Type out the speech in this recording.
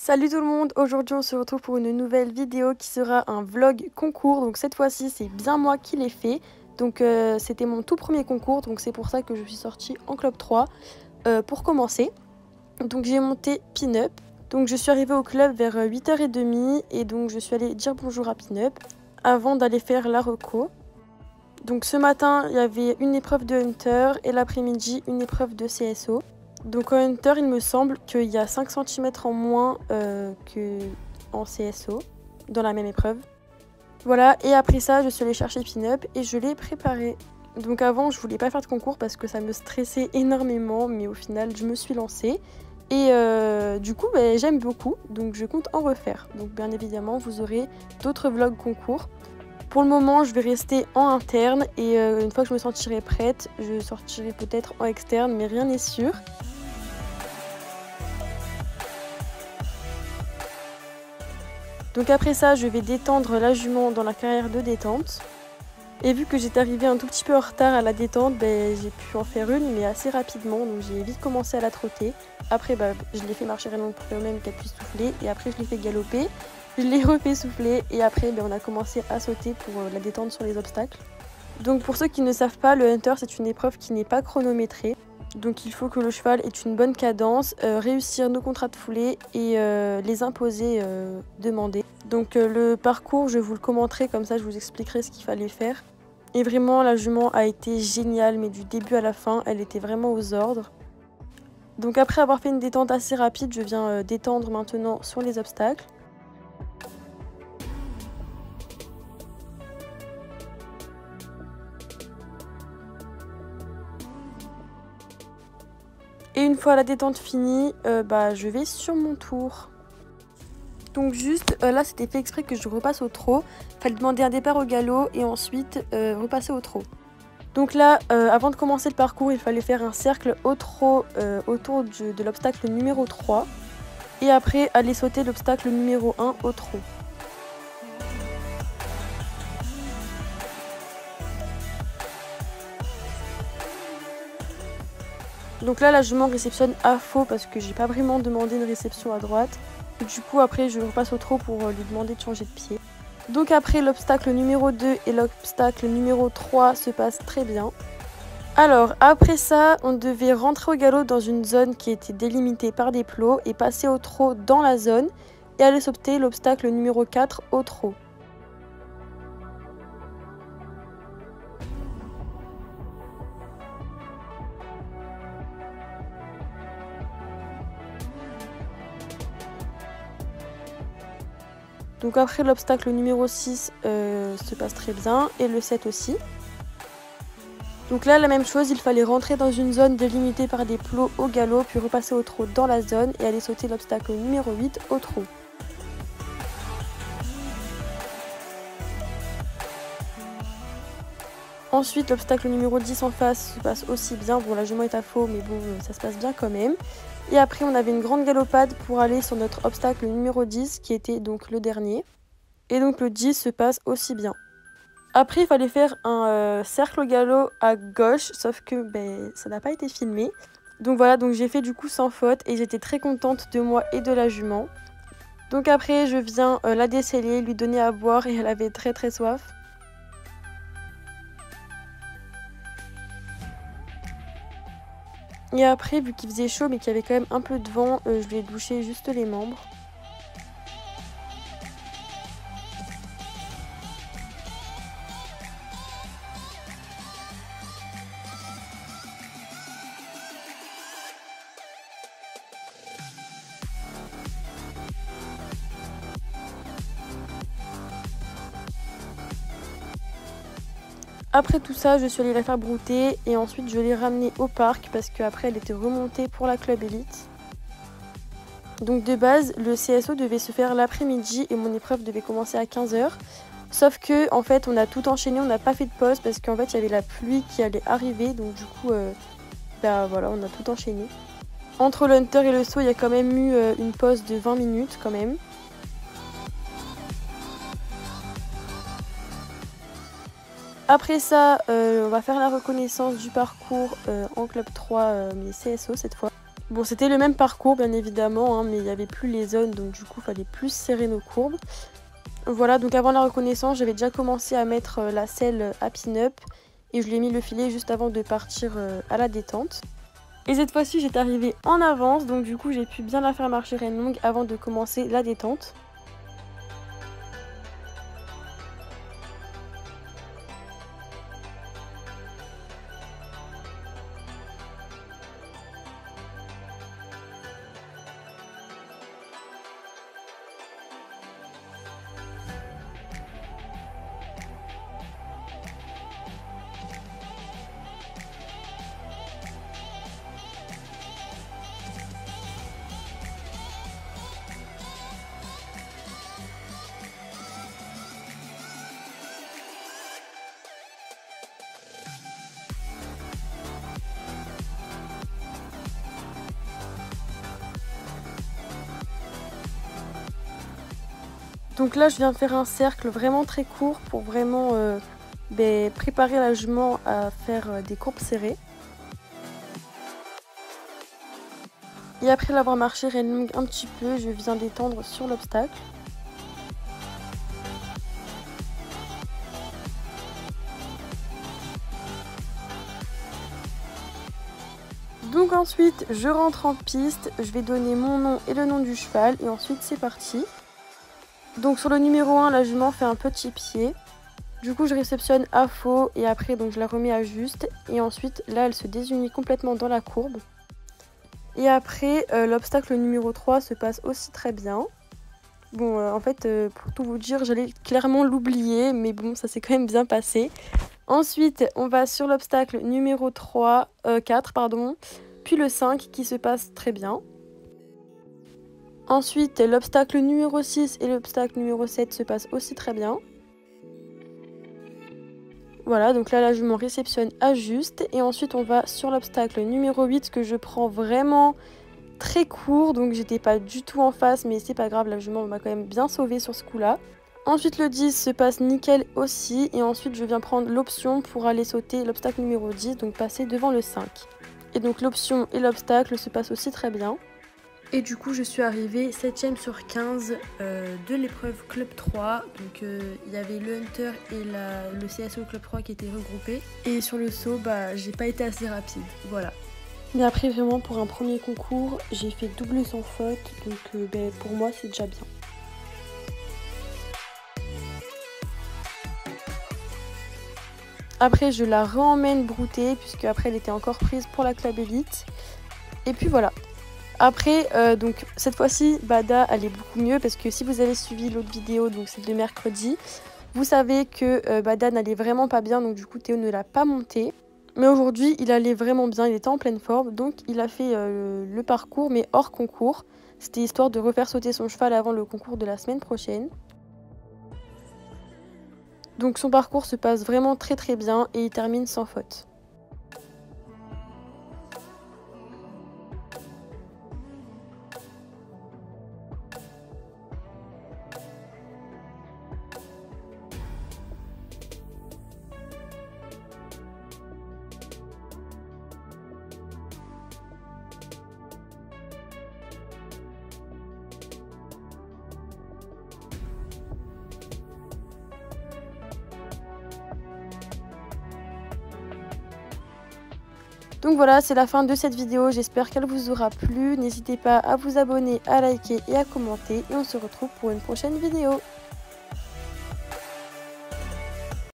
Salut tout le monde, aujourd'hui on se retrouve pour une nouvelle vidéo qui sera un vlog concours. Donc cette fois-ci c'est bien moi qui l'ai fait. Donc c'était mon tout premier concours, donc c'est pour ça que je suis sortie en club 3 pour commencer. Donc j'ai monté Pin-Up. Donc je suis arrivée au club vers 8h30 et donc je suis allée dire bonjour à Pin-Up avant d'aller faire la reco. Donc ce matin il y avait une épreuve de Hunter et l'après-midi une épreuve de CSO. Donc en Hunter, il me semble qu'il y a 5 cm en moins qu'en CSO, dans la même épreuve. Voilà, et après ça, je suis allée chercher Pin-Up et je l'ai préparé. Donc avant, je voulais pas faire de concours parce que ça me stressait énormément, mais au final, je me suis lancée. Et du coup, j'aime beaucoup, donc je compte en refaire. Donc bien évidemment, vous aurez d'autres vlogs concours. Pour le moment, je vais rester en interne et une fois que je me sentirai prête, je sortirai peut-être en externe, mais rien n'est sûr. Donc après ça, je vais détendre la jument dans la carrière de détente. Et vu que j'étais arrivée un tout petit peu en retard à la détente, j'ai pu en faire une, mais assez rapidement. Donc j'ai vite commencé à la trotter. Après, je l'ai fait marcher réellement pour même qu'elle puisse souffler. Et après, je l'ai fait galoper. Je l'ai refait souffler. Et après, on a commencé à sauter pour la détendre sur les obstacles. Donc pour ceux qui ne savent pas, le Hunter, c'est une épreuve qui n'est pas chronométrée. Donc il faut que le cheval ait une bonne cadence, réussir nos contrats de foulée et les imposer demandés. Donc le parcours, je vous le commenterai, comme ça je vous expliquerai ce qu'il fallait faire. Et vraiment la jument a été géniale, mais du début à la fin, elle était vraiment aux ordres. Donc après avoir fait une détente assez rapide, je viens détendre maintenant sur les obstacles. Et une fois la détente finie, je vais sur mon tour. Donc juste, là c'était fait exprès que je repasse au trot. Fallait demander un départ au galop et ensuite repasser au trot. Donc là, avant de commencer le parcours, il fallait faire un cercle au trot autour de l'obstacle numéro 3. Et après, aller sauter l'obstacle numéro 1 au trot. Donc là, la jument réceptionne à faux parce que j'ai pas vraiment demandé une réception à droite. Et du coup, après, je repasse au trot pour lui demander de changer de pied. Donc après, l'obstacle numéro 2 et l'obstacle numéro 3 se passent très bien. Alors, après ça, on devait rentrer au galop dans une zone qui était délimitée par des plots et passer au trot dans la zone et aller sauter l'obstacle numéro 4 au trot. Donc après l'obstacle numéro 6 se passe très bien et le 7 aussi. Donc là la même chose, il fallait rentrer dans une zone délimitée par des plots au galop puis repasser au trot dans la zone et aller sauter l'obstacle numéro 8 au trot. Ensuite l'obstacle numéro 10 en face se passe aussi bien. Bon, la jument est à faux mais bon, ça se passe bien quand même. Et après on avait une grande galopade pour aller sur notre obstacle numéro 10 qui était donc le dernier. Et donc le 10 se passe aussi bien. Après il fallait faire un cercle au galop à gauche, sauf que ça n'a pas été filmé. Donc voilà, donc j'ai fait du coup sans faute et j'étais très contente de moi et de la jument. Donc après je viens la déceler, lui donner à boire et elle avait très très soif. Et après, vu qu'il faisait chaud mais qu'il y avait quand même un peu de vent, je lui ai douché juste les membres. Après tout ça, je suis allée la faire brouter et ensuite je l'ai ramenée au parc parce qu'après elle était remontée pour la club élite. Donc de base, le CSO devait se faire l'après-midi et mon épreuve devait commencer à 15h. Sauf que en fait on a tout enchaîné, on n'a pas fait de pause parce qu'en fait il y avait la pluie qui allait arriver. Donc du coup, voilà, on a tout enchaîné. Entre le Hunter et le saut, il y a quand même eu une pause de 20 minutes quand même. Après ça, on va faire la reconnaissance du parcours en club 3, mais CSO cette fois. Bon, c'était le même parcours bien évidemment, hein, mais il n'y avait plus les zones, donc du coup il fallait plus serrer nos courbes. Voilà, donc avant la reconnaissance, j'avais déjà commencé à mettre la selle à pin-up et je lui ai mis le filet juste avant de partir à la détente. Et cette fois-ci, j'étais arrivée en avance, donc du coup j'ai pu bien la faire marcher reine longue avant de commencer la détente. Donc là, je viens faire un cercle vraiment très court pour vraiment préparer la jument à faire des courbes serrées. Et après l'avoir marché reine longue un petit peu, je viens d'étendre sur l'obstacle. Donc ensuite, je rentre en piste, je vais donner mon nom et le nom du cheval et ensuite c'est parti. Donc sur le numéro 1, la jument fait un petit pied. Du coup, je réceptionne à faux et après donc je la remets à juste. Et ensuite, là, elle se désunit complètement dans la courbe. Et après, l'obstacle numéro 3 se passe aussi très bien. Bon, en fait, pour tout vous dire, j'allais clairement l'oublier, mais bon, ça s'est quand même bien passé. Ensuite, on va sur l'obstacle numéro 4, pardon, puis le 5 qui se passe très bien. Ensuite, l'obstacle numéro 6 et l'obstacle numéro 7 se passent aussi très bien. Voilà, donc là, la jument réceptionne à juste. Et ensuite, on va sur l'obstacle numéro 8 que je prends vraiment très court. Donc, j'étais pas du tout en face, mais c'est pas grave, la jument m'a quand même bien sauvée sur ce coup-là. Ensuite, le 10 se passe nickel aussi. Et ensuite, je viens prendre l'option pour aller sauter l'obstacle numéro 10, donc passer devant le 5. Et donc, l'option et l'obstacle se passent aussi très bien. Et du coup, je suis arrivée 7ème sur 15 de l'épreuve Club 3. Donc, il y avait le Hunter et le CSO Club 3 qui étaient regroupés. Et sur le saut, j'ai pas été assez rapide. Voilà. Mais après, vraiment, pour un premier concours, j'ai fait double sans faute. Donc, pour moi, c'est déjà bien. Après, je la re-emmène brouter, puisque après, elle était encore prise pour la Club Elite. Et puis voilà. Après, donc cette fois-ci, Bada, elle est beaucoup mieux parce que si vous avez suivi l'autre vidéo, donc c'est de mercredi, vous savez que Bada n'allait vraiment pas bien, donc du coup Théo ne l'a pas monté. Mais aujourd'hui, il allait vraiment bien, il était en pleine forme, donc il a fait le parcours, mais hors concours. C'était histoire de refaire sauter son cheval avant le concours de la semaine prochaine. Donc son parcours se passe vraiment très très bien et il termine sans faute. Donc voilà, c'est la fin de cette vidéo, j'espère qu'elle vous aura plu. N'hésitez pas à vous abonner, à liker et à commenter. Et on se retrouve pour une prochaine vidéo.